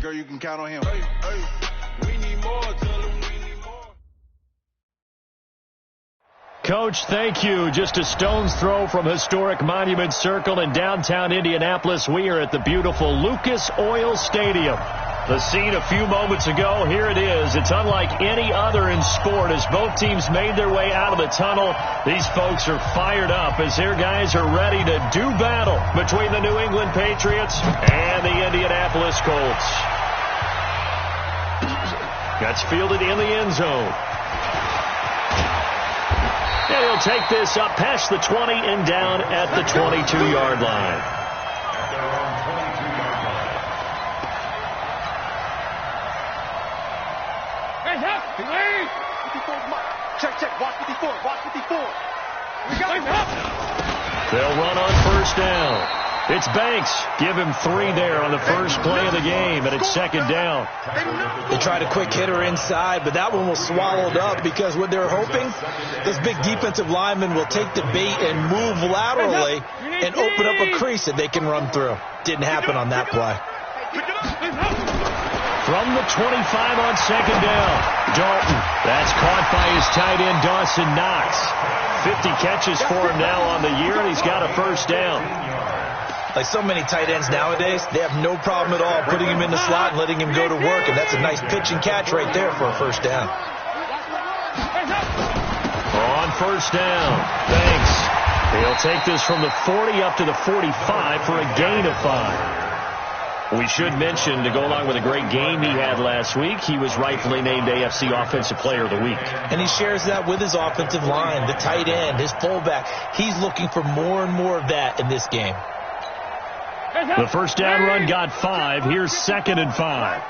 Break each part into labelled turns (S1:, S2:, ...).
S1: that, girl. You can count on him. Hey, we need more. Tell him we need more.
S2: Coach, thank you. Just a stone's throw from historic Monument Circle in downtown Indianapolis. We are at the beautiful Lucas Oil Stadium. The scene a few moments ago, here it is. It's unlike any other in sport as both teams made their way out of the tunnel. These folks are fired up as their guys are ready to do battle between the New England Patriots and the Indianapolis Colts. That's fielded in the end zone. And he'll take this up past the 20 and down at the 22-yard line.
S3: Check. Watch 54.
S2: They'll run on first down. It's Banks. Give him 3 there on the first play of the game, and it's second down.
S4: They tried a quick hitter inside, but that one was swallowed up because what they're hoping, this big defensive lineman will take the bait and move laterally and open up a crease that they can run through. Didn't happen on that play.
S2: From the 25 on second down, Dalton. That's caught by his tight end, Dawson Knox. 50 catches for him now on the year, and he's got a first down.
S4: Like so many tight ends nowadays, they have no problem at all putting him in the slot and letting him go to work, and that's a nice pitch and catch right there for a first down.
S2: On first down, Banks. He'll take this from the 40 up to the 45 for a gain of 5. We should mention, to go along with a great game he had last week, he was rightfully named AFC Offensive Player of the Week.
S4: And he shares that with his offensive line, the tight end, his fullback. He's looking for more and more of that in this game.
S2: The first down run got 5. Here's second and 5.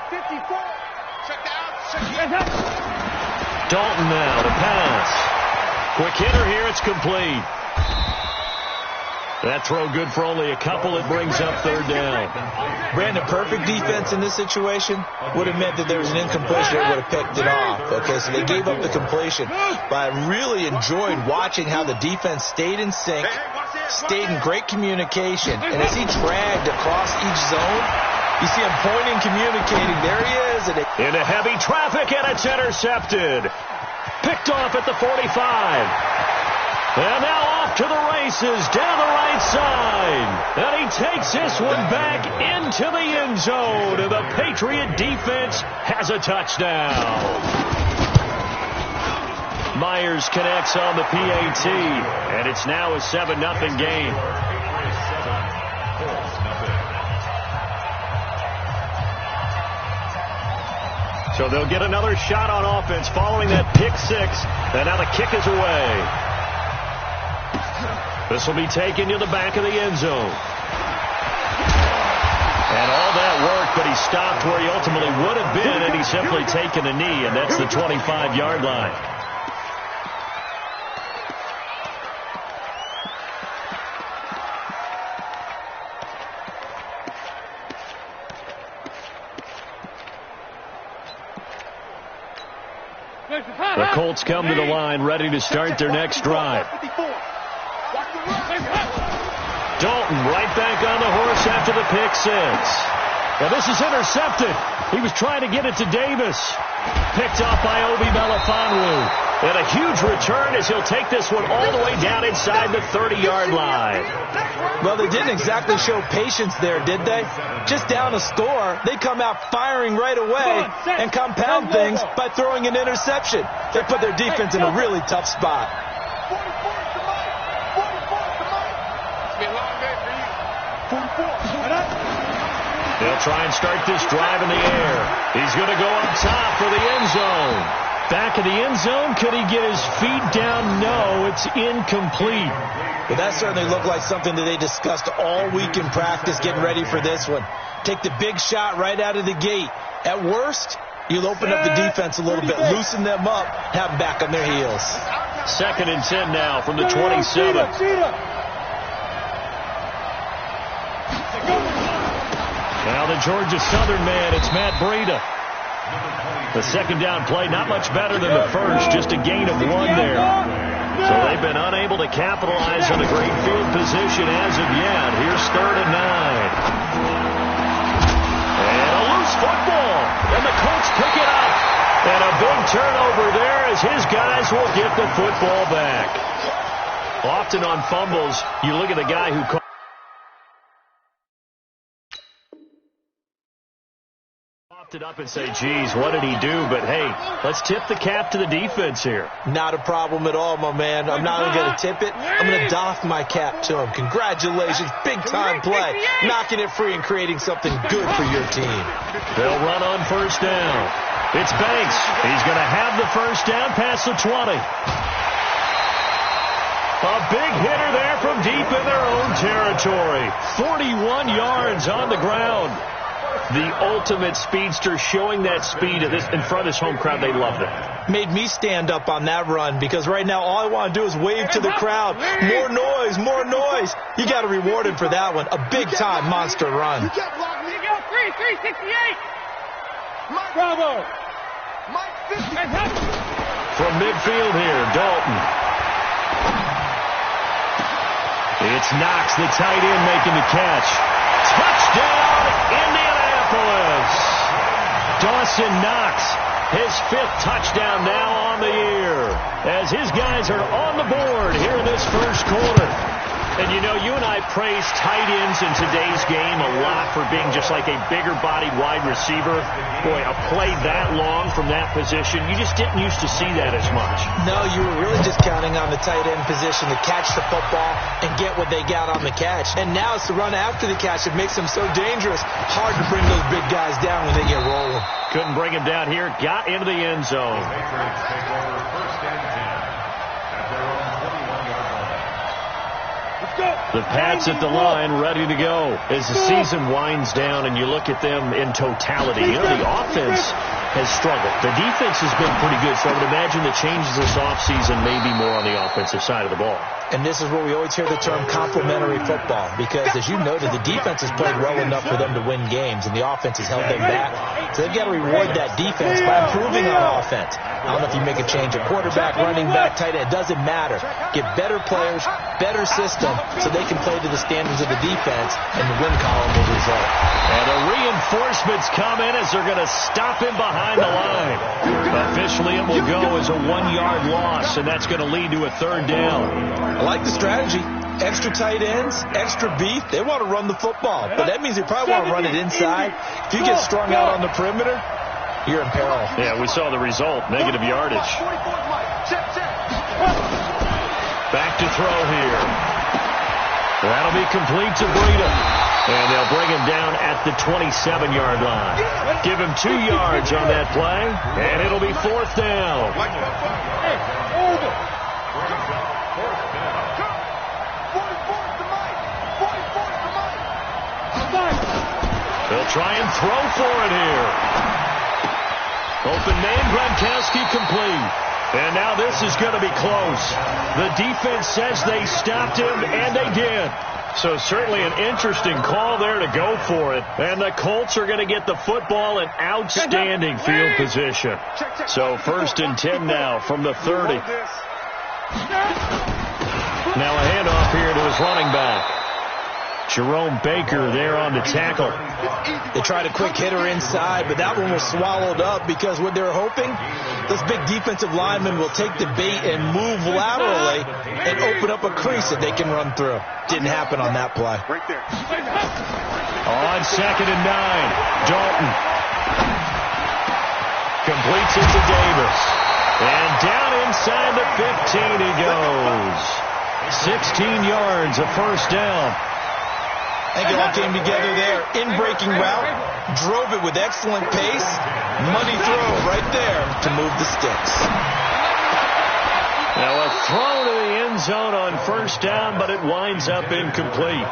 S2: Dalton now to pass. Quick hitter here. It's complete. That throw good for only a couple. It brings up third down.
S4: Brandon, perfect defense in this situation would have meant that there was an incompletion. They would have picked it off. Okay, so they gave up the completion. But I really enjoyed watching how the defense stayed in sync, stayed in great communication. And as he dragged across each zone, you see him pointing, communicating. There he is. And
S2: into heavy traffic, and it's intercepted. Picked off at the 45. And now off to the races down the right side. And he takes this one back into the end zone. And the Patriot defense has a touchdown. Myers connects on the PAT. And it's now a 7-0 game. So they'll get another shot on offense following that pick 6. And now the kick is away. This will be taken to the back of the end zone. And all that work, but he stopped where he ultimately would have been, and he's simply taken a knee, and that's the 25-yard line. The Colts come to the line, ready to start their next drive. Dalton right back on the horse after the pick 6. Now this is intercepted. He was trying to get it to Davis. Picked off by Obi Melifonwu. And a huge return as he'll take this one all the way down inside the 30-yard line.
S4: Well, they didn't exactly show patience there, did they? Just down a score, they come out firing right away and compound things by throwing an interception. They put their defense in a really tough spot.
S2: They'll try and start this drive in the air. He's going to go up top for the end zone. Back of the end zone. Could he get his feet down? No, it's incomplete.
S4: Well, that certainly looked like something that they discussed all week in practice getting ready for this one. Take the big shot right out of the gate. At worst, you'll open up the defense a little bit, loosen them up, have them back on their heels.
S2: Second and 10 now from the 27. Now the Georgia Southern man, it's Matt Breida. The second down play, not much better than the first, just a gain of 1 there. So they've been unable to capitalize on the great field position as of yet. Here's 3rd and 9. And a loose football. big turnover there as his guys will get the football back. Often on fumbles, you look at the guy who caught it up and say, geez, what did he do? But, hey, let's tip the cap to the defense here.
S4: Not a problem at all, my man. I'm not even going to tip it. I'm going to doff my cap to him. Congratulations. Big-time play. Knocking it free and creating something good for your team.
S2: They'll run on first down. It's Banks. He's going to have the first down past the 20. A big hitter there from deep in their own territory. 41 yards on the ground. The ultimate speedster, showing that speed in front of this home crowd. They loved it.
S4: Made me stand up on that run because right now all I want to do is wave to the crowd. More noise, more noise. You got to reward him for that one. A big-time monster run.
S3: 368. Bravo.
S2: From midfield here, Dalton. It's Knox, the tight end, making the catch. Touchdown, Indianapolis. Dawson Knox, his 5th touchdown now on the year, as his guys are on the board here in this first quarter. And, you know, you and I praise tight ends in today's game a lot for being just like a bigger-bodied wide receiver. Boy, a play that long from that position, you just didn't used to see that as much.
S4: No, you were really just counting on the tight end position to catch the football and get what they got on the catch. And now it's the run after the catch that makes them so dangerous. Hard to bring those big guys down when they get rolling.
S2: Couldn't bring him down here. Got into the end zone. The Pats at the line, ready to go. As the season winds down and you look at them in totality, you know, the offense has struggled. The defense has been pretty good, so I would imagine the changes this offseason may be more on the offensive side of the ball.
S4: And this is where we always hear the term complementary football, because, as you noted, the defense has played well enough for them to win games, and the offense has held them back. So they've got to reward that defense by improving on offense. I don't know if you make a change at quarterback, running back, tight end. It doesn't matter. Get better players, better system, so they can play to the standards of the defense, and the win column will result.
S2: And the reinforcements come in as they're going to stop him behind the line. Officially, it will go as a 1-yard loss, and that's going to lead to a 3rd down.
S4: I like the strategy. Extra tight ends, extra beef. They want to run the football, but that means they probably want to run it inside. If you get strung out on the perimeter, you're in peril.
S2: Yeah, we saw the result. Negative yardage. Back to throw here. That'll be complete to Breida. And they'll bring him down at the 27-yard line. Give him 2 yards on that play, and it'll be 4th down. They'll try and throw for it here. Open man, Gronkowski complete. And now this is going to be close. The defense says they stopped him, and they did. So certainly an interesting call there to go for it. And the Colts are going to get the football in outstanding field position. So 1st and 10 now from the 30. Now a handoff here to his running back. Jerome Baker there on the tackle.
S4: They tried a quick hitter inside, but that one was swallowed up because what they're hoping, those big defensive linemen will take the bait and move laterally and open up a crease that they can run through. Didn't happen on that play.
S3: Right there.
S2: On 2nd and 9, Dalton completes it to Davis. And down inside the 15 he goes. 16 yards, a 1st down.
S4: I think it all came together there. In-breaking route, drove it with excellent pace. Money throw right there to move the sticks.
S2: Now a throw to the end zone on 1st down, but it winds up incomplete.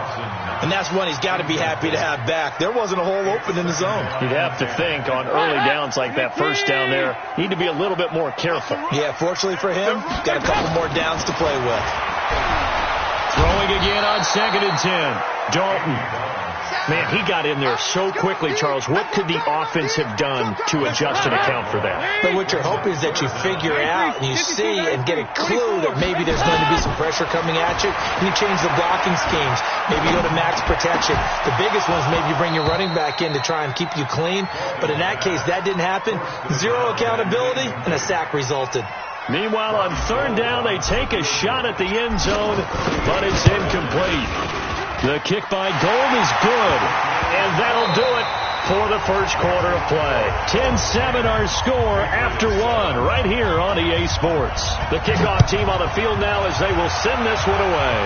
S4: And that's one he's got to be happy to have back. There wasn't a hole open in the zone.
S2: You'd have to think on early downs like that 1st down there, need to be a little bit more careful.
S4: Yeah, fortunately for him, got a couple more downs to play with.
S2: Throwing again on 2nd and 10. Dalton Man, he got in there so quickly, Charles. What could the offense have done to adjust and account for that?
S4: But what you're hoping is that you figure out and you see and get a clue that maybe there's going to be some pressure coming at you, and you change the blocking schemes. Maybe you go to max protection. The biggest ones, maybe you bring your running back in to try and keep you clean. But in that case, that didn't happen. Zero accountability, and a sack resulted.
S2: Meanwhile, on third down, they take a shot at the end zone, but it's incomplete. The kick by Gold is good, and that'll do it for the first quarter of play. 10-7 our score after one right here on EA Sports. The kickoff team on the field now as they will send this one away.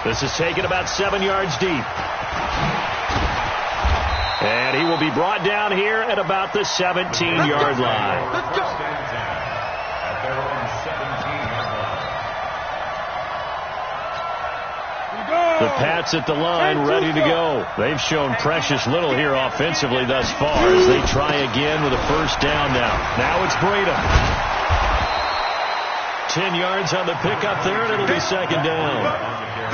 S2: This is taken about 7 yards deep. And he will be brought down here at about the 17-yard line.
S3: Let's go.
S2: The Pats at the line, ready to go. They've shown precious little here offensively thus far as they try again with a first down now. Now it's Breida. 10 yards on the pickup there, and it'll be second down.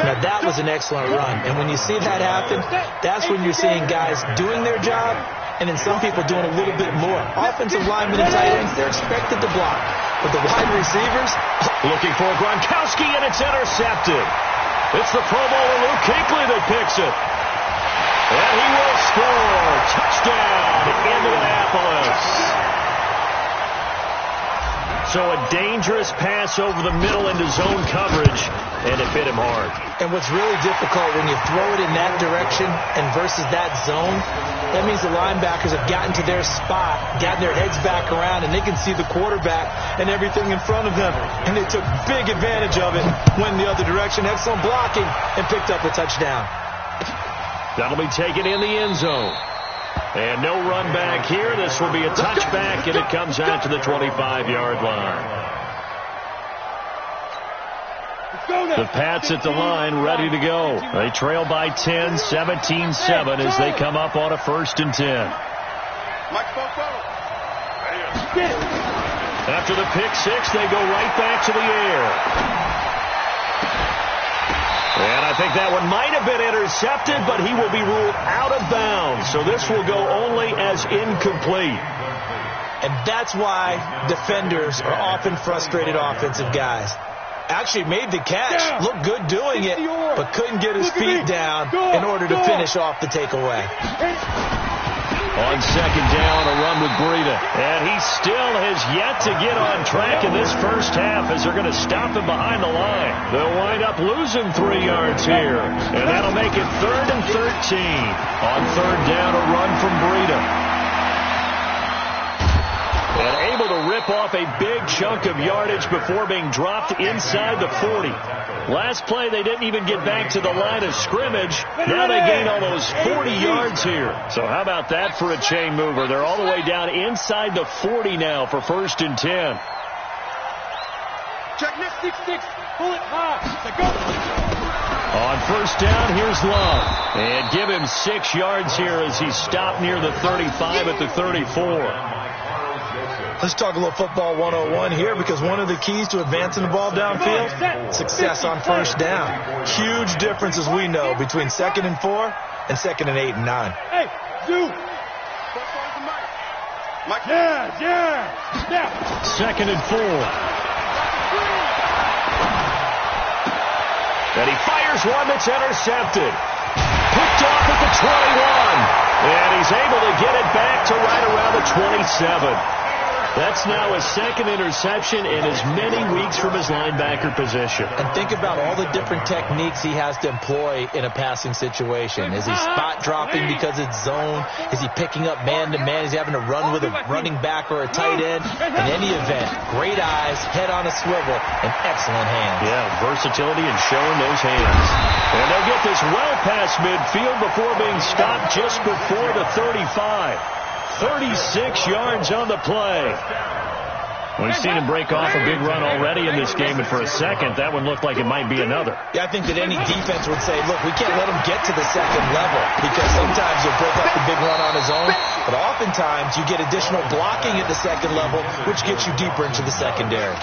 S4: Now, that was an excellent run. And when you see that happen, that's when you're seeing guys doing their job and then some people doing a little bit more. Offensive linemen and tight ends, they're expected to block. But the wide receivers...
S2: Looking for Gronkowski, and it's intercepted. It's the Pro Bowler Luke Kuechly that picks it. And he will score. Touchdown, Indianapolis. So a dangerous pass over the middle into zone coverage, and it hit him hard.
S4: And what's really difficult when you throw it in that direction and versus that zone, that means the linebackers have gotten to their spot, gotten their heads back around, and they can see the quarterback and everything in front of them. And they took big advantage of it, went in the other direction, had some blocking, and picked up the touchdown.
S2: That'll be taken in the end zone. And no run back here. This will be a touchback, and it comes out to the 25-yard line. The Pats at the line, ready to go. They trail by 10, 17-7 as they come up on a 1st and 10. After the pick six, they go right back to the air. And I think that one might have been intercepted, but he will be ruled out of bounds. So this will go only as incomplete.
S4: And that's why defenders are often frustrated offensive guys. Actually made the catch, looked good doing it, but couldn't get his feet down in order to finish off the takeaway.
S2: On second down, a run with Breida. And he still has yet to get on track in this first half as they're going to stop him behind the line. They'll wind up losing 3 yards here. And that'll make it 3rd and 13. On third down, a run from Breida. And able to rip off a big chunk of yardage before being dropped inside the 40. Last play, they didn't even get back to the line of scrimmage. Now they gain almost 40 yards here. So how about that for a chain mover? They're all the way down inside the 40 now for 1st and 10.
S3: Check next 6-6. Pull it high. Go.
S2: On first down, here's Love. And give him 6 yards here as he's stopped near the 35 at the 34.
S4: Let's talk a little football 101 here, because one of the keys to advancing the ball downfield, success on first down. Huge difference, as we know, between 2nd and 4 and 2nd and 8 and 9.
S3: Hey, you. Yeah.
S2: 2nd and 4. And he fires one that's intercepted. Picked off at the 21. And he's able to get it back to right around the 27. That's now his 2nd interception in as many weeks from his linebacker position.
S4: And think about all the different techniques he has to employ in a passing situation. Is he spot dropping because it's zone? Is he picking up man-to-man? Is he having to run with a running back or a tight end? In any event, great eyes, head on a swivel, and excellent hands.
S2: Yeah, versatility and showing those hands. And they'll get this well past midfield before being stopped just before the 35. 36 yards on the play. We've seen him break off a big run already in this game, and for a second, that one looked like it might be another.
S4: Yeah, I think that any defense would say, look, we can't let him get to the second level, because sometimes he'll break up the big run on his own, but oftentimes you get additional blocking at the second level, which gets you deeper into the secondary.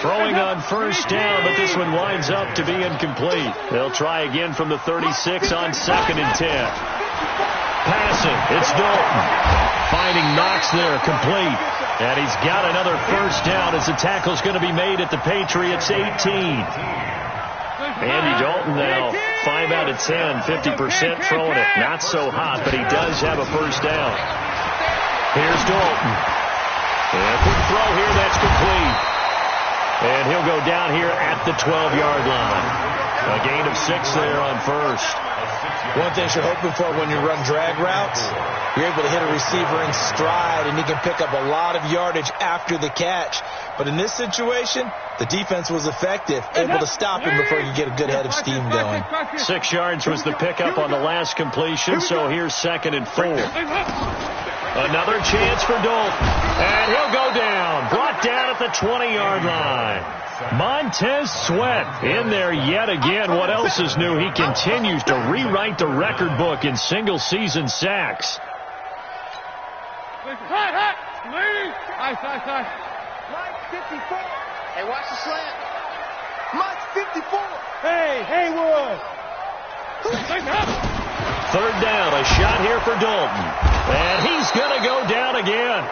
S2: Throwing on first down, but this one winds up to be incomplete. They'll try again from the 36 on 2nd and 10. Passing, it's Dalton. Finding Knox there, complete. And he's got another first down as the tackle's going to be made at the Patriots' 18. Andy Dalton now 5 out of 10, 50% throwing it. Not so hot, but he does have a first down. Here's Dalton. And a quick throw here, that's complete. And he'll go down here at the 12-yard line. A gain of 6 there on first.
S4: One thing you're hoping for when you run drag routes, you're able to hit a receiver in stride, and he can pick up a lot of yardage after the catch. But in this situation, the defense was effective, able to stop him before you get a good head of steam going.
S2: 6 yards was the pickup on the last completion, so here's 2nd and 4. Another chance for Dalton, and he'll go down, brought down at the 20-yard line. Montez Sweat in there yet again. What else is new? He continues to rewrite the record book in single-season sacks.
S3: Mike 54.
S5: Hey, watch the slant. Mike 54.
S3: Hey, Haywood.
S2: 3rd down, a shot here for Dalton. And he's going to go down again.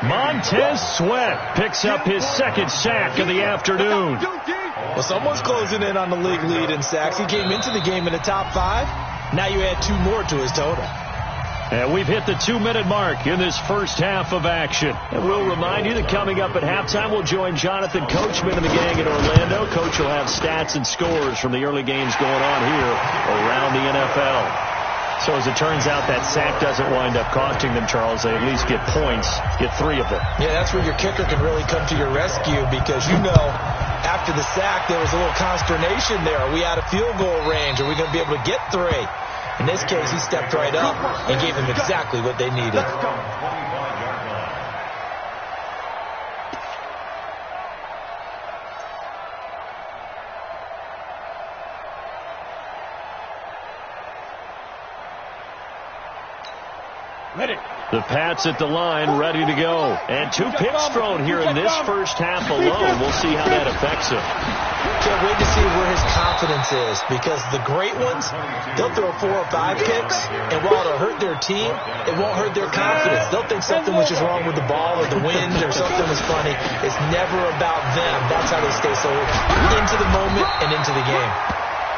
S2: Montez Sweat picks up his 2nd sack of the afternoon.
S4: Well, someone's closing in on the league lead in sacks. He came into the game in the top 5. Now you add 2 more to his total.
S2: And we've hit the 2-minute mark in this first half of action. And we'll remind you that coming up at halftime, we'll join Jonathan Coachman and the gang in Orlando. Coach will have stats and scores from the early games going on here around the NFL. So as it turns out, that sack doesn't wind up costing them, Charles. They at least get points, get 3 of them. Yeah, that's where your kicker can really come to your rescue, because you know after the sack there was a little consternation there. Are we out of field goal range? Are we going to be able to get 3? In this case, he stepped right up and gave them exactly what they needed. The Pats at the line, ready to go. And 2 picks thrown here in this first half alone. We'll see how that affects him. Can't wait to see where his confidence is, because the great ones, they'll throw 4 or 5 picks, and while it'll hurt their team, it won't hurt their confidence. They'll think something was just wrong with the ball or the wind or something was funny. It's never about them. That's how they stay so into the moment and into the game.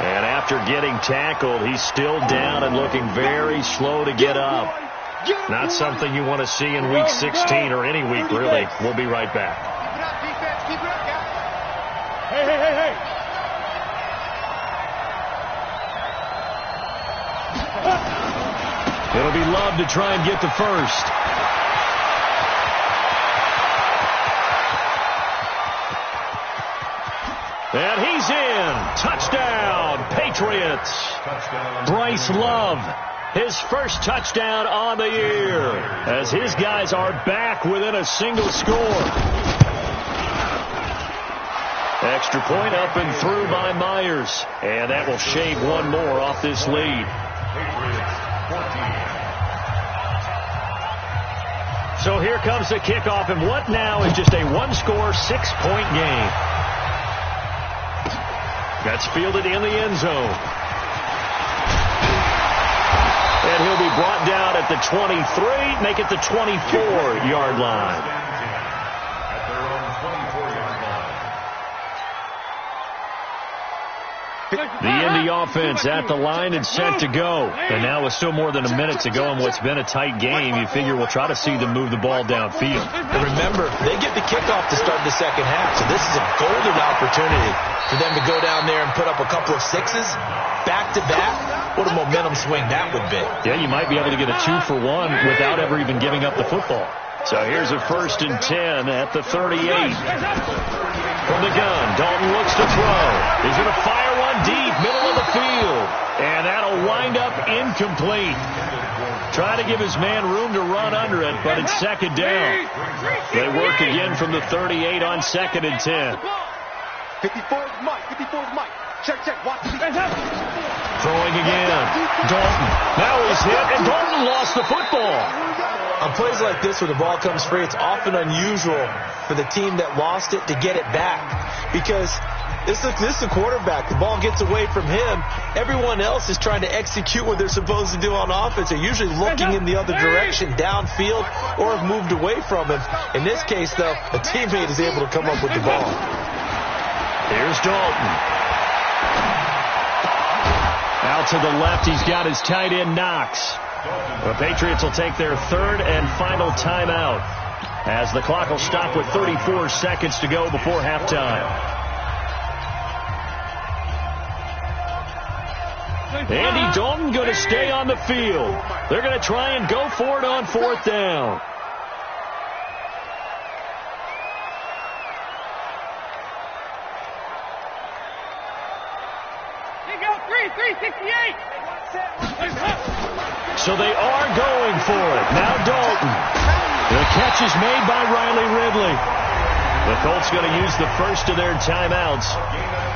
S2: And after getting tackled, he's still down and looking very slow to get up. Not something you want to see in Week 16 or any week, really. We'll be right back.
S5: Keep it up, defense. Keep it up, guys.
S3: Hey.
S2: It'll be Love to try and get the first. And he's in. Touchdown, Patriots. Bryce Love. His first touchdown on the year, as his guys are back within a single score. Extra point up and through by Myers. And that will shave 1 more off this lead. So here comes the kickoff, and what now is just a 1-score, 6-point game. That's fielded in the end zone. And he'll be brought down at the 23, make it the 24-yard line. The Indy offense at the line and set to go. And now with still more than a minute to go in what's been a tight game, you figure we'll try to see them move the ball downfield. And remember, they get the kickoff to start the second half, so this is a golden opportunity for them to go down there and put up a couple of 6s back-to-back. What a momentum swing that would be. Yeah, you might be able to get a 2-for-1 without ever even giving up the football. So here's a 1st and 10 at the 38. From the gun, Dalton looks to throw. He's going to fire one deep, middle of the field. And that'll wind up incomplete. Trying to give his man room to run under it, but it's 2nd down. They work again from the 38 on 2nd and 10.
S5: 54's Mike. 54's Mike. Check. Watch the
S2: Throwing again. Dalton. Now he's hit, and Dalton lost the football.
S4: On plays like this where the ball comes free, it's often unusual for the team that lost it to get it back. Because this is the quarterback. The ball gets away from him. Everyone else is trying to execute what they're supposed to do on offense. They're usually looking in the other direction, downfield, or have moved away from him. In this case, though, a teammate is able to come up with the ball.
S2: Here's Dalton. Out to the left, he's got his tight end, Knox. The Patriots will take their 3rd and final timeout as the clock will stop with 34 seconds to go before halftime. Andy Dalton going to stay on the field. They're going to try and go for it on 4th down.
S3: They go 368.
S2: So they are going for it. Now Dalton. The catch is made by Riley Ridley. The Colts going to use the first of their timeouts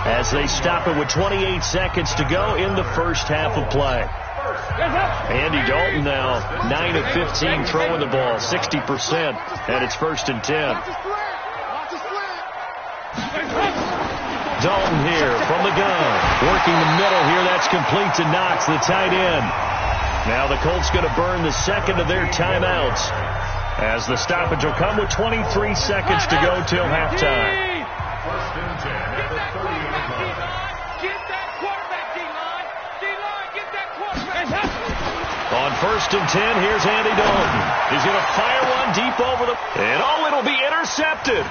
S2: as they stop it with 28 seconds to go in the first half of play. Andy Dalton now 9 of 15 throwing the ball, 60%, and it's 1st and 10. Dalton here from the gun. Working the middle here. That's complete to Knox, the tight end. Now the Colts going to burn the 2nd of their timeouts as the stoppage will come with 23 seconds to go till halftime.
S1: 1st and 10 at the 38.
S3: Get that quarterback, D-line. D-line, get that quarterback.
S2: On 1st and 10, here's Andy Dalton. He's going to fire one deep over the... And it'll be intercepted.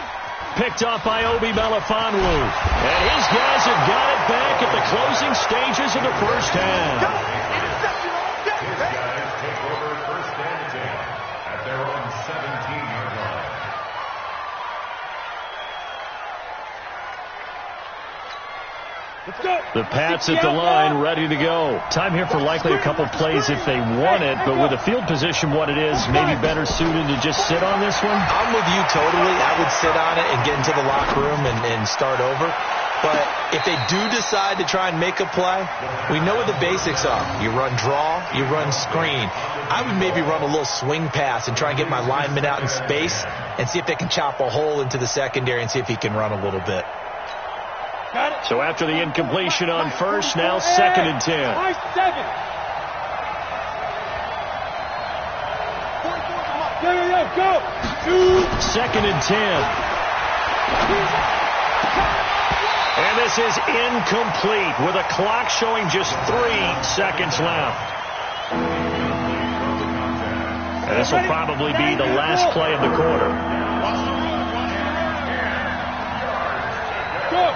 S2: Picked off by Obi Melifonwu. And his guys have got it back at the closing stages of the first half.
S1: His guys take over 1st and 10 at their own 17-yard line.
S2: The Pats at the line, ready to go. Time here for likely a couple plays if they want it, but with the field position what it is, maybe better suited to just sit on this one?
S4: I'm with you totally. I would sit on it and get into the locker room and start over. But if they do decide to try and make a play, we know what the basics are. You run draw, you run screen. I would maybe run a little swing pass and try and get my lineman out in space and see if they can chop a hole into the secondary and see if he can run a little bit.
S2: So after the incompletion on 1st, now 2nd and 10.
S3: Go.
S2: 2nd and 10. And this is incomplete with a clock showing just 3 seconds left. And this will probably be the last play of the quarter.
S5: Go.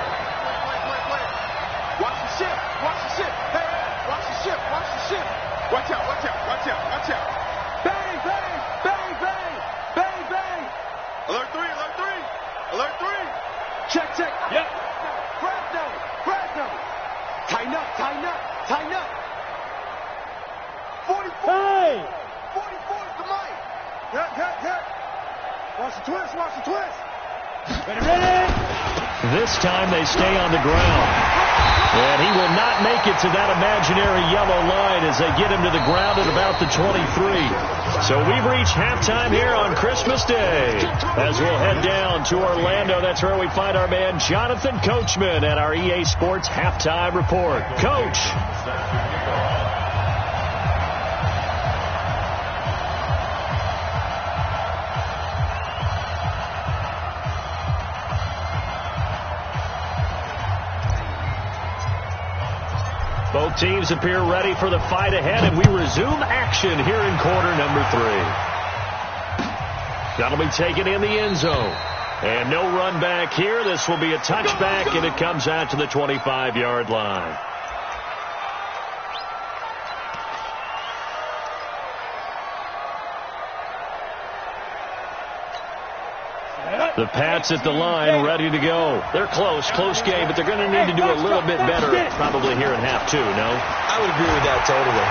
S5: Watch the ship. Hey, watch the ship. Watch out. Bang. Alert 3. Check.
S3: Yep.
S5: Fresno. Tighten up. 44.
S3: Hey.
S5: 44 is the mic. Hit. Watch the twist.
S3: Ready.
S2: This time they stay on the ground. And he will not make it to that imaginary yellow line as they get him to the ground at about the 23. So we've reached halftime here on Christmas Day. As we'll head down to Orlando, that's where we find our man Jonathan Coachman at our EA Sports Halftime Report. Coach. Both teams appear ready for the fight ahead, and we resume action here in quarter number 3. That'll be taken in the end zone. And no run back here. This will be a touchback, and it comes out to the 25-yard line. The Pats at the line, ready to go. They're close game, but they're going to need to do a little bit better probably here in half two, no?
S4: I would agree with that totally.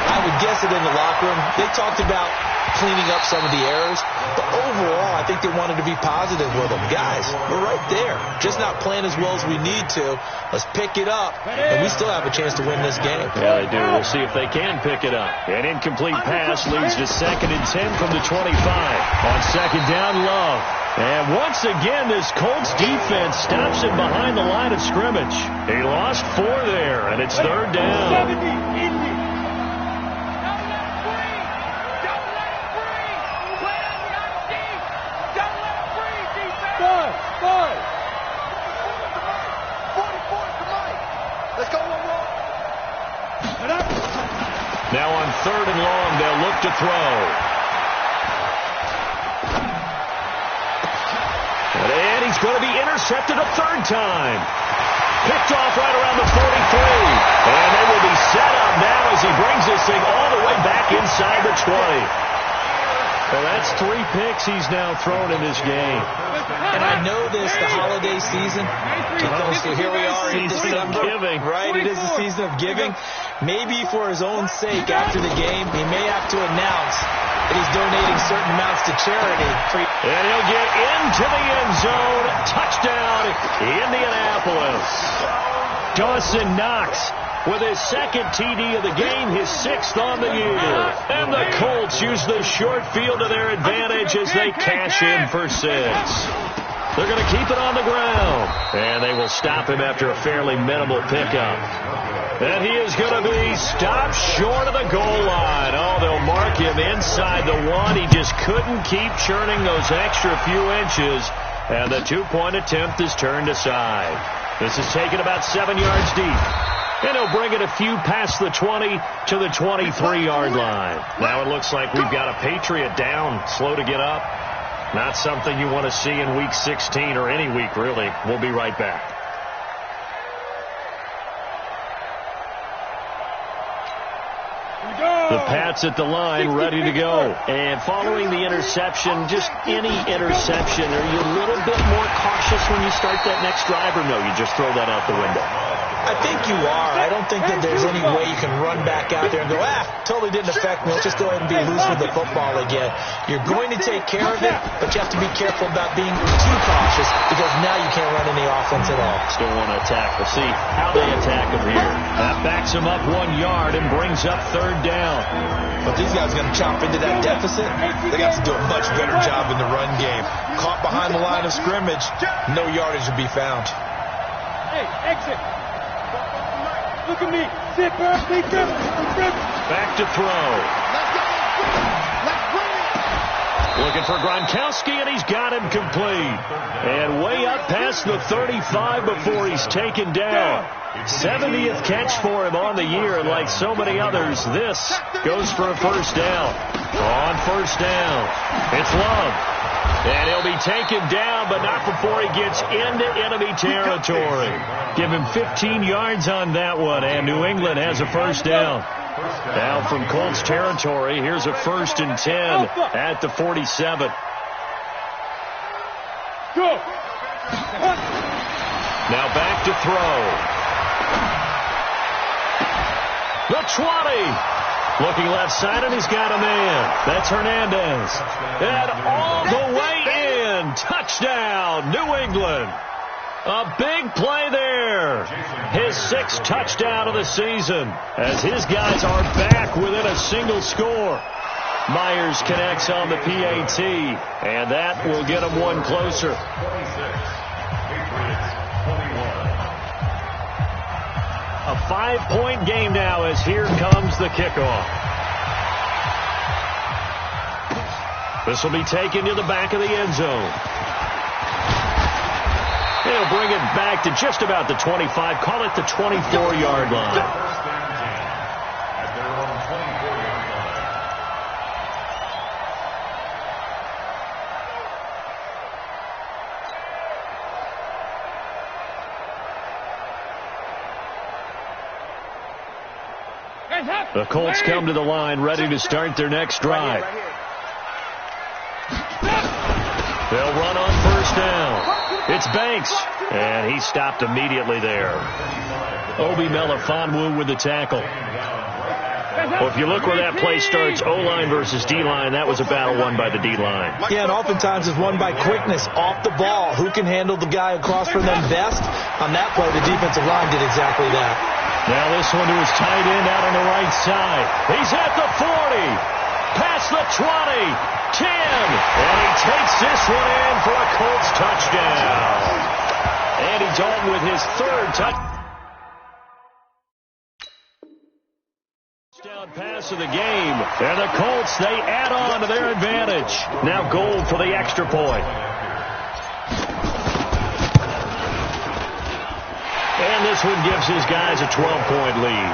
S4: I would guess it in the locker room. They talked about cleaning up some of the errors, but overall, I think they wanted to be positive with them. Guys, we're right there. Just not playing as well as we need to. Let's pick it up, and we still have a chance to win this game.
S2: Yeah, they do. We'll see if they can pick it up. An incomplete pass leads to 2nd and 10 from the 25. On 2nd down, Love. And once again, this Colts defense stops him behind the line of scrimmage. He lost 4 there, and it's 3rd down. Now on 3rd and long, they'll look to throw. And he's going to be intercepted a 3rd time. Picked off right around the 43. And they will be set up now as he brings this thing all the way back inside the 20. Well, that's 3 picks he's now thrown in this game.
S4: And I know this, the holiday season. So here we are in December.
S2: Giving.
S4: Right, it is the season of giving. Maybe for his own sake after the game, he may have to announce that he's donating certain amounts to charity.
S2: And he'll get into the end zone. Touchdown, Indianapolis. Dawson Knox with his 2nd TD of the game, his 6th on the year. And the Colts use the short field to their advantage as they cash in for 6. They're going to keep it on the ground. And they will stop him after a fairly minimal pickup. And he is going to be stopped short of the goal line. Oh, they'll mark him inside the 1. He just couldn't keep churning those extra few inches. And the 2-point attempt is turned aside. This is taken about 7 yards deep. And he'll bring it a few past the 20 to the 23-yard line. Now it looks like we've got a Patriot down, slow to get up. Not something you want to see in Week 16 or any week, really. We'll be right back. The Pats at the line, ready to go. And following the interception, just any interception, are you a little bit more cautious when you start that next drive, or no, you just throw that out the window?
S4: I think you are. I don't think that there's any way you can run back out there and go, totally didn't affect me. Let's just go ahead and be loose with the football again. You're going to take care of it, but you have to be careful about being too cautious because now you can't run any offense at all.
S2: Still want to attack. We'll see how they attack him here. That backs him up 1 yard and brings up 3rd down.
S4: But these guys are going to chop into that deficit. They got to do a much better job in the run game. Caught behind the line of scrimmage, no yardage to be found.
S5: Hey, exit. Look at me. Sit back.
S2: Back to throw. Looking for Gronkowski, and he's got him complete. And way up past the 35 before he's taken down. 70th catch for him on the year, and like so many others, this goes for a 1st down. On 1st down, it's Love. And he'll be taken down, but not before he gets into enemy territory. Give him 15 yards on that one, and New England has a 1st down. Now from Colts territory, here's a 1st and 10 at the 47. Now back to throw. The 20. Looking left side, and he's got a man. That's Hernandez. And all the way in. Touchdown, New England. A big play there. His 6th touchdown of the season as his guys are back within a single score. Myers connects on the PAT, and that will get him one closer. A 5-point game now as here comes the kickoff. This will be taken to the back of the end zone. He'll bring it back to just about the 25. Call it the 24-yard line. The Colts come to the line, ready to start their next drive. They'll run on first down. It's Banks, and he stopped immediately there. Obi Melifonwu with the tackle. Well, if you look where that play starts, O-line versus D-line, that was a battle won by the D-line.
S4: Yeah, and oftentimes it's won by quickness off the ball. Who can handle the guy across from them best? On that play, the defensive line did exactly that.
S2: Now this one to his tight end out on the right side. He's at the 40, past the 20, 10, and he takes this one in for a Colts touchdown. Andy Dalton with his third touchdown pass of the game. And the Colts, they add on to their advantage. Now Gold for the extra point. And this one gives his guys a 12-point lead.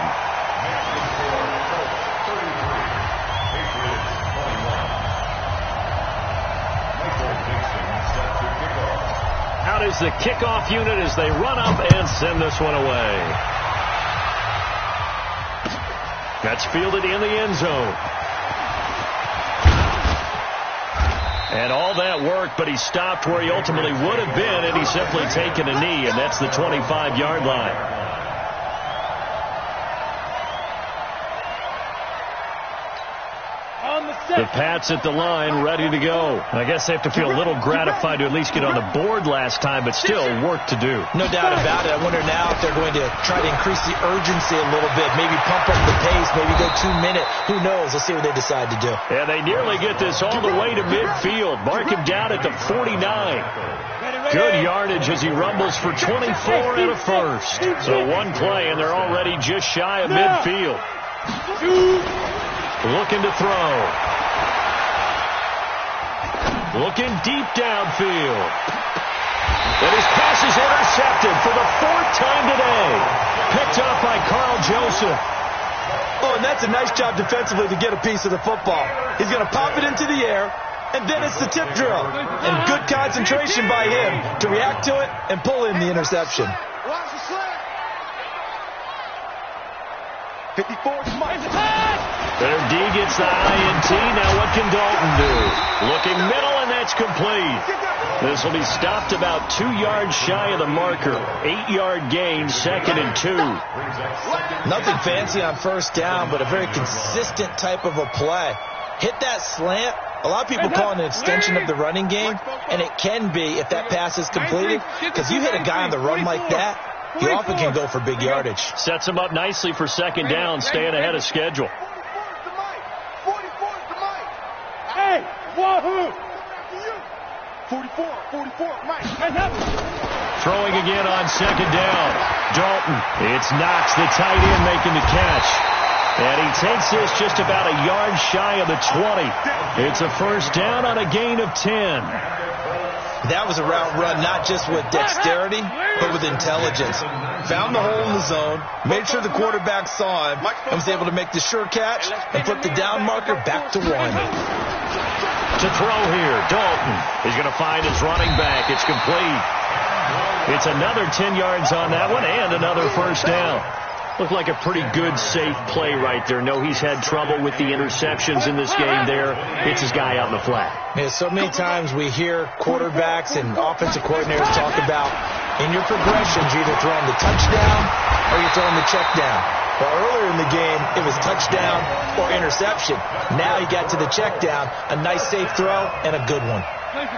S2: Out is the kickoff unit as they run up and send this one away. That's fielded in the end zone. And all that work, but he stopped where he ultimately would have been, and he's simply taken a knee, and that's the 25-yard line. The Pats at the line, ready to go. I guess they have to feel a little gratified to at least get on the board last time, but still work to do.
S4: No doubt about it. I wonder now if they're going to try to increase the urgency a little bit, maybe pump up the pace, maybe go 2-minute. Who knows? Let's see what they decide to do.
S2: And they nearly get this all the way to midfield. Mark him down at the 49. Good yardage as he rumbles for 24 and a first. So one play, and they're already just shy of midfield. Looking to throw. Looking deep downfield. And his pass is intercepted for the 4th time today. Picked up by Carl Joseph.
S4: Oh, and that's a nice job defensively to get a piece of the football. He's going to pop it into the air, and then it's the tip drill. And good concentration by him to react to it and pull in the interception.
S5: 54 is Mike.
S2: Their D gets the INT. Now what can Dalton do? Looking middle, and that's complete. This will be stopped about 2 yards shy of the marker. 8-yard gain, 2nd and 2.
S4: Nothing fancy on first down, but a very consistent type of a play. Hit that slant. A lot of people call it an extension of the running game, and it can be if that pass is completed, because you hit a guy on the run like that, he often can go for big yardage.
S2: Sets him up nicely for 2nd down, staying ahead of schedule.
S5: 44 to Mike. Hey, wahoo! 44, Mike.
S2: Throwing again on 2nd down. Dalton, it's Knox, the tight end, making the catch. And he takes this just about a yard shy of the 20. It's a first down on a gain of 10.
S4: That was a route run not just with dexterity, but with intelligence. Found the hole in the zone, made sure the quarterback saw him, and was able to make the sure catch and put the down marker back to 1.
S2: To throw here, Dalton is going to find his running back. It's complete. It's another 10 yards on that one and another first down. Looked like a pretty good, safe play right there. No, he's had trouble with the interceptions in this game there. It's his guy out in the flat.
S4: Yeah, so many times we hear quarterbacks and offensive coordinators talk about in your progressions, you're either throwing the touchdown or you're throwing the check down. Well, earlier in the game, it was touchdown or interception. Now you got to the check down, a nice safe throw and a good one.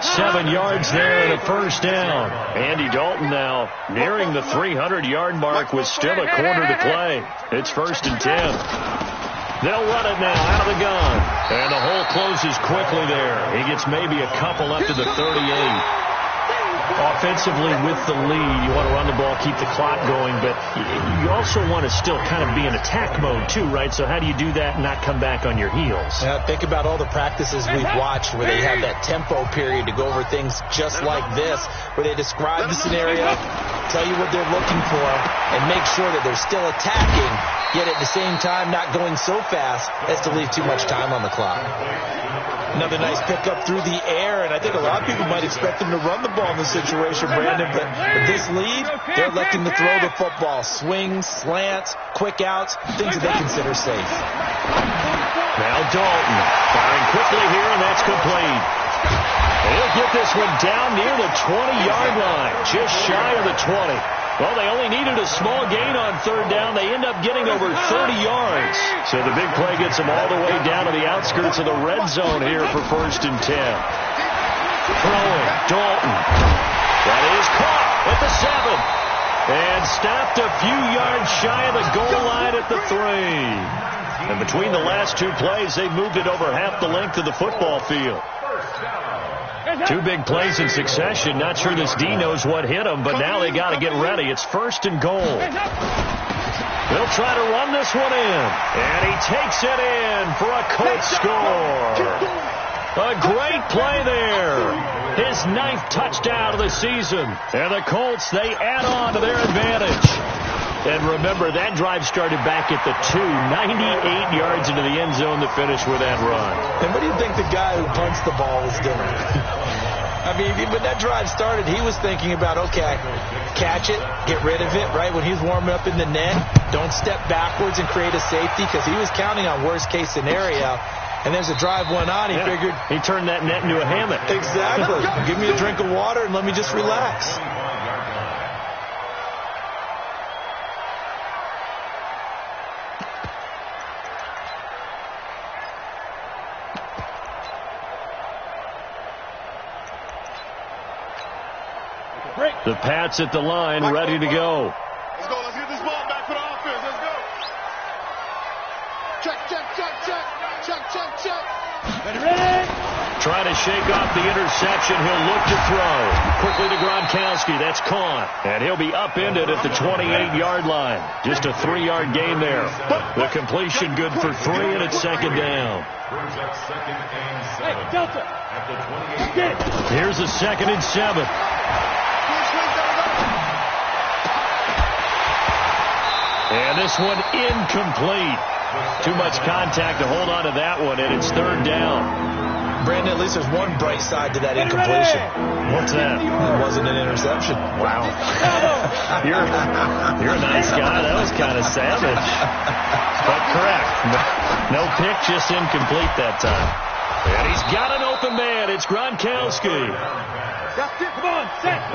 S2: 7 yards there and a first down. Andy Dalton now nearing the 300-yard mark with still a quarter to play. It's 1st and 10. They'll run it now out of the gun. And the hole closes quickly there. He gets maybe a couple up to the 38. Offensively with the lead, you want to run the ball, keep the clock going, but you also want to still kind of be in attack mode too, right? So how do you do that and not come back on your heels?
S4: Yeah, think about all the practices we've watched where they have that tempo period to go over things just like this, where they describe the scenario, tell you what they're looking for, and make sure that they're still attacking, yet at the same time not going so fast as to leave too much time on the clock. Another nice pickup through the air, and I think a lot of people might expect them to run the ball in this situation, Brandon, but with this lead, they're electing to throw the football. Swings, slants, quick outs, things that they consider safe.
S2: Now Dalton firing quickly here, and that's complete. He'll get this one down near the 20-yard line, just shy of the 20. Well, they only needed a small gain on third down. They end up getting over 30 yards. So the big play gets them all the way down to the outskirts of the red zone here for 1st and 10. Throwing, Dalton. That is caught at the 7. And stopped a few yards shy of the goal line at the 3. And between the last two plays, they moved it over half the length of the football field. Two big plays in succession. Not sure this D knows what hit him, but now they got to get ready. It's 1st and goal. They'll try to run this one in. And he takes it in for a Colts score. A great play there. His 9th touchdown of the season. And the Colts, they add on to their advantage. And remember, that drive started back at the 2, 98 yards into the end zone to finish with that run.
S4: And what do you think the guy who punts the ball was doing? I mean, when that drive started, he was thinking about, okay, catch it, get rid of it, right? When he's warming up in the net, don't step backwards and create a safety, because he was counting on worst-case scenario. And there's a drive went on, he figured...
S2: He turned that net into a hammock.
S4: Exactly. Give me a drink of water and let me just relax.
S2: The Pats at the line, ready to go.
S5: Let's go. Let's get this ball back for the offense. Let's go. Check, check, check, check. Check, check, check. Ready?
S2: Trying to shake off the interception. He'll look to throw. Quickly to Gronkowski. That's caught. And he'll be upended at the 28-yard line. Just a 3-yard gain there. The completion good for 3, and it's 2nd down.
S3: Hey, Delta.
S2: Here's a 2nd and 7. And this one incomplete. Too much contact to hold on to that one, and it's 3rd down.
S4: Brandon, at least there's one bright side to that incompletion.
S2: What's that?
S4: It wasn't an interception.
S2: Wow. You're a nice guy. That was kind of savage. But correct. No pick, just incomplete that time. And he's got an open man. It's Gronkowski.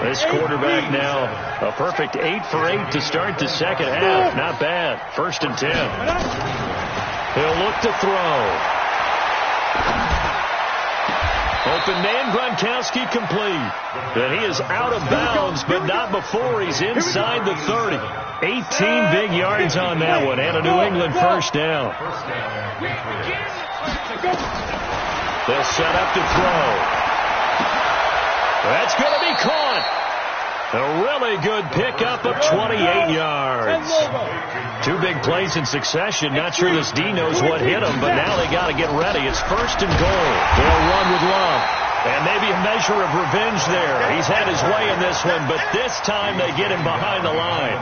S2: This quarterback now, a perfect 8 for 8 to start the second half. Not bad. 1st and 10. He'll look to throw. Open man, Gronkowski complete. And he is out of bounds, but not before he's inside the 30. 18 big yards on that one, and a New England 1st down. They'll set up to throw. That's going to be caught. A really good pickup of 28 yards. Two big plays in succession. Not sure this D knows what hit him, but now they got to get ready. It's 1st and goal. They'll run with Love. And maybe a measure of revenge there. He's had his way in this one, but this time they get him behind the line.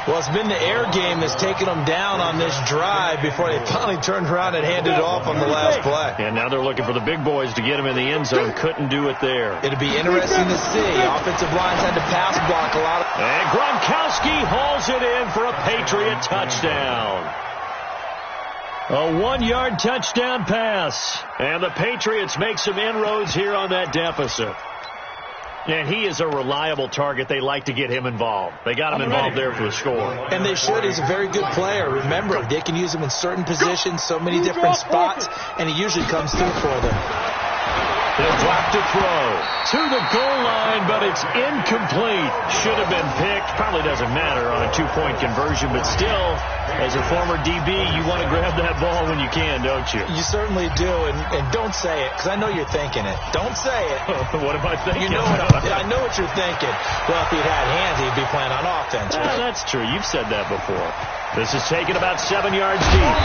S4: Well, it's been the air game that's taken them down on this drive before they finally turned around and handed it off on the last play.
S2: And now they're looking for the big boys to get him in the end zone. Couldn't do it there.
S4: It'll be interesting to see. Offensive lines had to pass block a lot.
S2: And Gronkowski hauls it in for a Patriot touchdown. A 1-yard touchdown pass. And the Patriots make some inroads here on that deficit. And he is a reliable target. They like to get him involved. They got him involved there for the score.
S4: And they should. He's a very good player. Remember, they can use him in certain positions, so many different spots, and he usually comes through for them.
S2: They'll drop to throw to the goal line, but it's incomplete. Should have been picked. Probably doesn't matter on a 2-point conversion, but still, as a former DB, you want to grab that ball when you can, don't you?
S4: You certainly do, and don't say it, because I know you're thinking it. Don't say it.
S2: What am I thinking?
S4: You know I know what you're thinking. Well, if he'd had hands, he'd be playing on offense. Right?
S2: That's true. You've said that before. This is taken about 7 yards deep.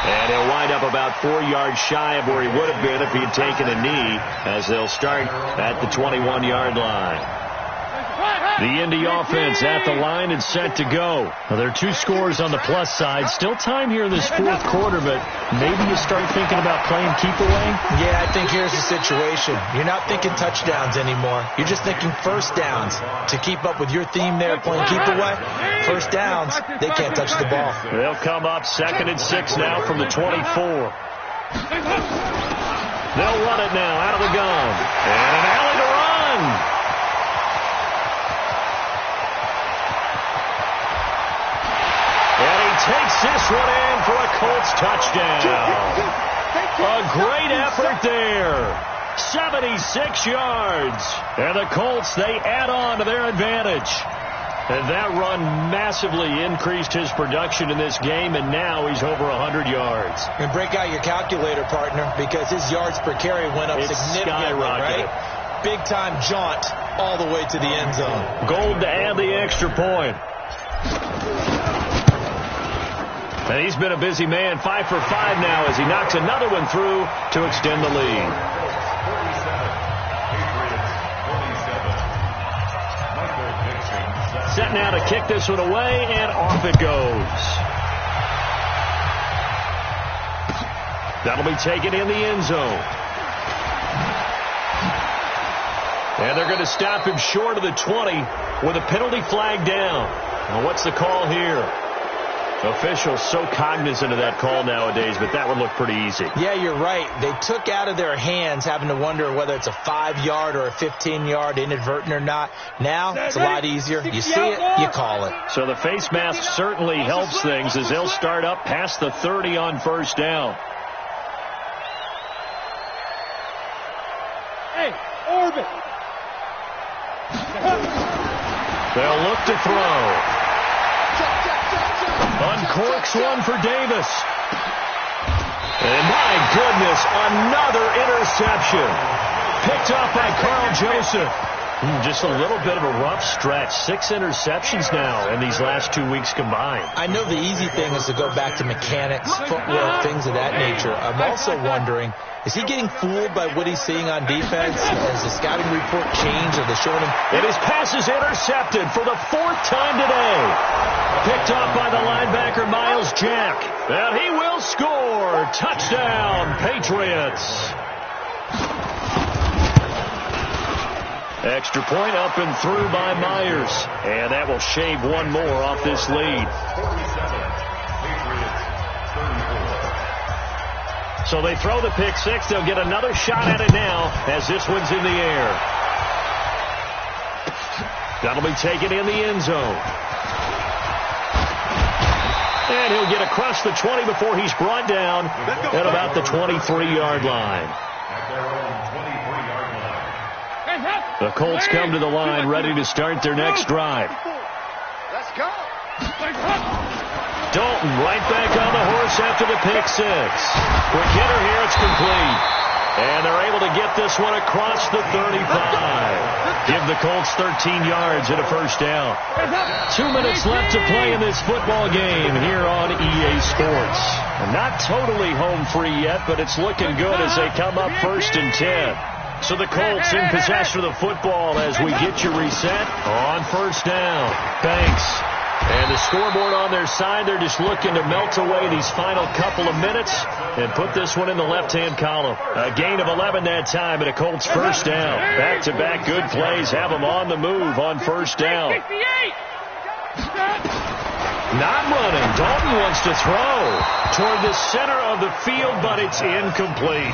S2: And he'll wind up about 4 yards shy of where he would have been if he had taken a knee, as they'll start at the 21-yard line. The Indy offense at the line and set to go. Well, there are 2 scores on the plus side. Still time here in this 4th quarter, but maybe you start thinking about playing keep away?
S4: Yeah, I think here's the situation. You're not thinking touchdowns anymore. You're just thinking first downs. To keep up with your theme there, playing keep away, first downs, they can't touch the ball. They'll
S2: come up 2nd and 6 now from the 24. They'll run it now out of the gun. And an alley to run. And he takes this one in for a Colts touchdown. A great effort there. 76 yards. And the Colts, they add on to their advantage. And that run massively increased his production in this game, and now he's over 100 yards.
S4: And break out your calculator, partner, because his yards per carry went up significantly, right? Big-time jaunt all the way to the end zone.
S2: Gold to add the extra point. And he's been a busy man, 5 for 5 now as he knocks another one through to extend the lead. Set now to kick this one away, and off it goes. That'll be taken in the end zone. And they're going to stop him short of the 20 with a penalty flag down. Well, what's the call here? Officials so cognizant of that call nowadays, but that would look pretty easy.
S4: Yeah, you're right. They took out of their hands having to wonder whether it's a 5-yard or a 15-yard inadvertent or not. Now, it's a lot easier. You see it, you call it.
S2: So the face mask certainly helps things as they'll start up past the 30 on first down.
S3: Hey, orbit.
S2: They'll look to throw. Uncorks one for Davis. And my goodness, another interception. Picked off by Carl Joseph. Just a little bit of a rough stretch. 6 interceptions now in these last 2 weeks combined.
S4: I know the easy thing is to go back to mechanics, footwork, things of that nature. I'm also wondering, is he getting fooled by what he's seeing on defense? Has the scouting report changed? Are they showing him?
S2: And his pass is intercepted for the 4th time today. Picked off by the linebacker, Miles Jack. And he will score. Touchdown, Patriots. Extra point up and through by Myers. And that will shave one more off this lead. So they throw the pick six. They'll get another shot at it now as this one's in the air. That'll be taken in the end zone. And he'll get across the 20 before he's brought down at about the 23-yard line. The Colts come to the line ready to start their next drive.
S5: Let's go.
S2: Dalton right back on the horse after the pick six. Quick hitter here, it's complete. And they're able to get this one across the 35. Give the Colts 13 yards and a first down. 2 minutes left to play in this football game here on EA Sports. Not totally home free yet, but it's looking good as they come up 1st and 10. So the Colts in possession of the football as we get you reset on first down. Banks. And the scoreboard on their side, they're just looking to melt away these final couple of minutes and put this one in the left-hand column. A gain of 11 that time and a Colts first down. Back-to-back good plays have them on the move on first down. Not running. Dalton wants to throw toward the center of the field, but it's incomplete.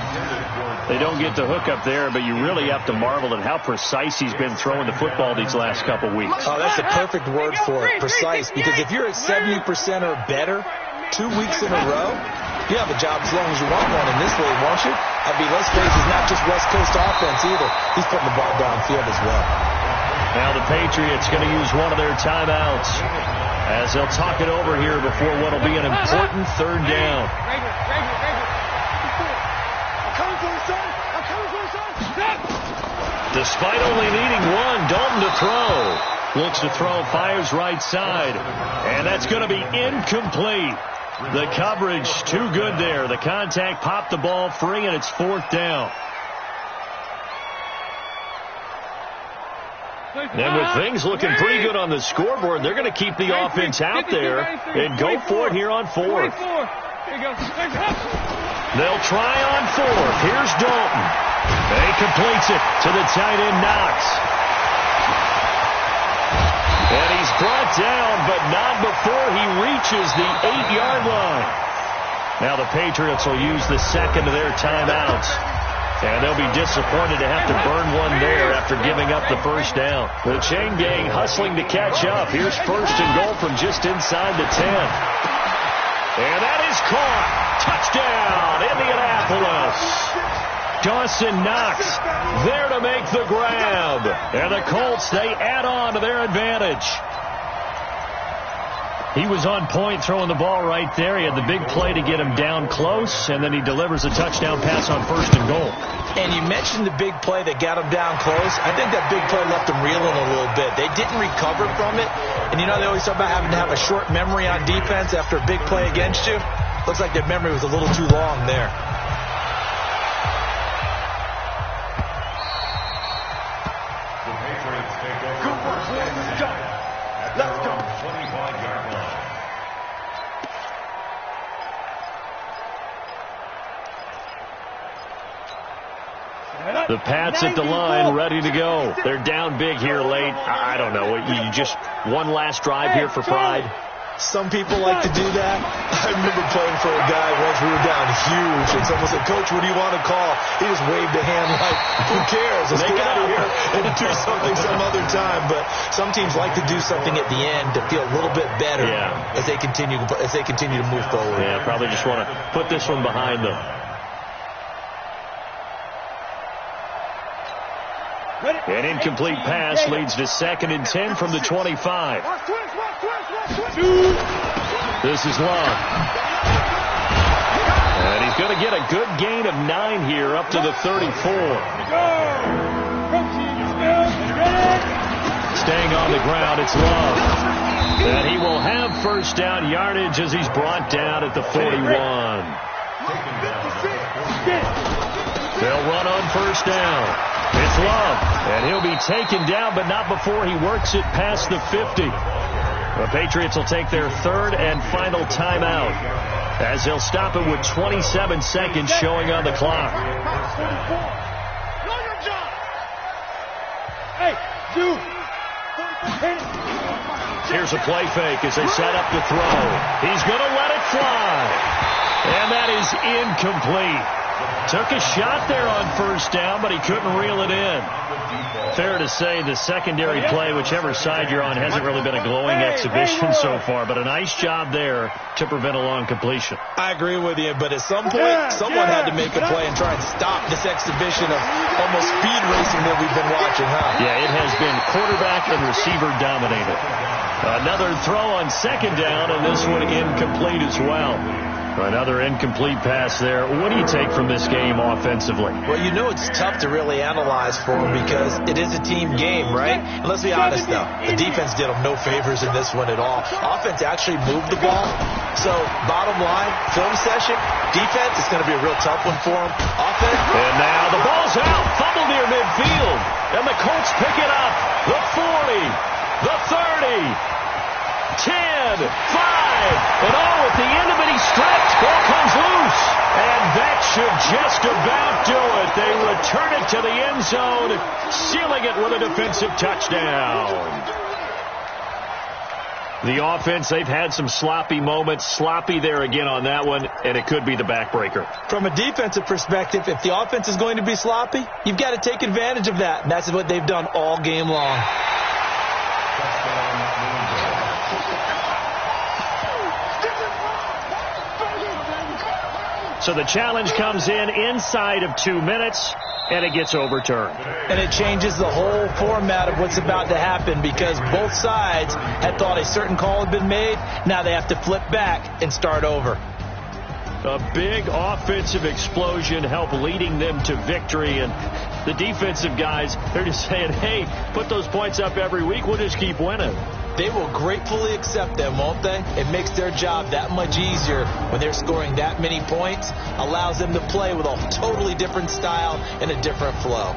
S2: They don't get the hook up there, but you really have to marvel at how precise he's been throwing the football these last couple weeks.
S4: Oh, that's a perfect word for it, precise, because if you're at 70% or better 2 weeks in a row, you have a job as long as you want one in this league, won't you? I mean, let's face it, it's not just West Coast offense either. He's putting the ball downfield as well.
S2: Now the Patriots going to use one of their timeouts as they'll talk it over here before what will be an important third down. Despite only needing one, Dalton to throw. Looks to throw, fires right side. And that's going to be incomplete. The coverage too good there. The contact popped the ball free, and it's 4th down. And with things looking pretty good on the scoreboard, they're going to keep the offense out there and go for it here on 4th. They'll try on 4th. Here's Dalton. He completes it to the tight end, Knox. And he's brought down, but not before he reaches the 8-yard line. Now the Patriots will use the second of their timeouts. And they'll be disappointed to have to burn one there after giving up the first down. The chain gang hustling to catch up. Here's first and goal from just inside the 10. And that is caught. Touchdown, Indianapolis. Dawson Knox there to make the grab. And the Colts, they add on to their advantage. He was on point throwing the ball right there. He had the big play to get him down close, and then he delivers a touchdown pass on first and goal.
S4: And you mentioned the big play that got him down close. I think that big play left him reeling a little bit. They didn't recover from it. And, you know, they always talk about having to have a short memory on defense after a big play against you. Looks like their memory was a little too long there.
S1: The Patriots take over. Let's go. 25-yard line.
S2: The Pats at the line, ready to go. They're down big here late. I don't know. You just one last drive here for pride.
S4: Some people like to do that. I remember playing for a guy once. We were down huge, and someone said, "Coach, what do you want to call?" He just waved a hand like, "Who cares? Let's get out of here and do something some other time." But some teams like to do something at the end to feel a little bit better as they continue to move forward.
S2: Yeah, probably just want to put this one behind them. An incomplete pass leads to 2nd and 10 from the 25. This is Love. And he's going to get a good gain of 9 here up to the 34. Staying on the ground, it's Love. And he will have first down yardage as he's brought down at the 41. They'll run on first down. It's Love, and he'll be taken down, but not before he works it past the 50. The Patriots will take their 3rd and final timeout as they'll stop it with 27 seconds showing on the clock. Here's a play fake as they set up the throw. He's going to let it fly, and that is incomplete. Took a shot there on first down, but he couldn't reel it in. Fair to say the secondary play, whichever side you're on, hasn't really been a glowing exhibition so far, but a nice job there to prevent a long completion.
S4: I agree with you, but at some point, someone had to make a play and try and stop this exhibition of almost speed racing that we've been watching, huh?
S2: Yeah, it has been quarterback and receiver dominated. Another throw on 2nd down, and this one incomplete as well. Another incomplete pass there. What do you take from this game offensively?
S4: Well, you know it's tough to really analyze for them because it is a team game, right? And let's be honest, though. The defense did them no favors in this one at all. Offense actually moved the ball. So, bottom line, film session, defense, it's going to be a real tough one for them. Offense.
S2: And now the ball's out. Fumble near midfield. And the Colts pick it up. The 40. The 30. 10, 5, and at the end of it, he stripped. Ball comes loose. And that should just about do it. They return it to the end zone, sealing it with a defensive touchdown. The offense, they've had some sloppy moments. Sloppy there again on that one, and it could be the backbreaker.
S4: From a defensive perspective, if the offense is going to be sloppy, you've got to take advantage of that. And that's what they've done all game long.
S2: So the challenge comes in inside of 2 minutes, and it gets overturned.
S4: And it changes the whole format of what's about to happen because both sides had thought a certain call had been made. Now they have to flip back and start over.
S2: A big offensive explosion helped leading them to victory, and the defensive guys, they're just saying, hey, put those points up every week, we'll just keep winning.
S4: They will gratefully accept them, won't they? It makes their job that much easier when they're scoring that many points. Allows them to play with a totally different style and a different flow.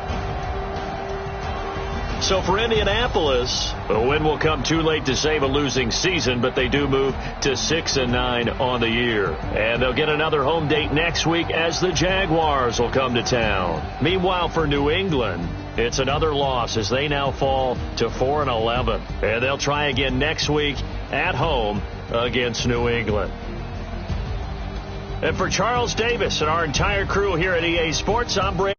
S2: So for Indianapolis, a win will come too late to save a losing season, but they do move to 6-9 on the year. And they'll get another home date next week as the Jaguars will come to town. Meanwhile, for New England, it's another loss as they now fall to 4-11. And they'll try again next week at home against New England. And for Charles Davis and our entire crew here at EA Sports, I'm Brady.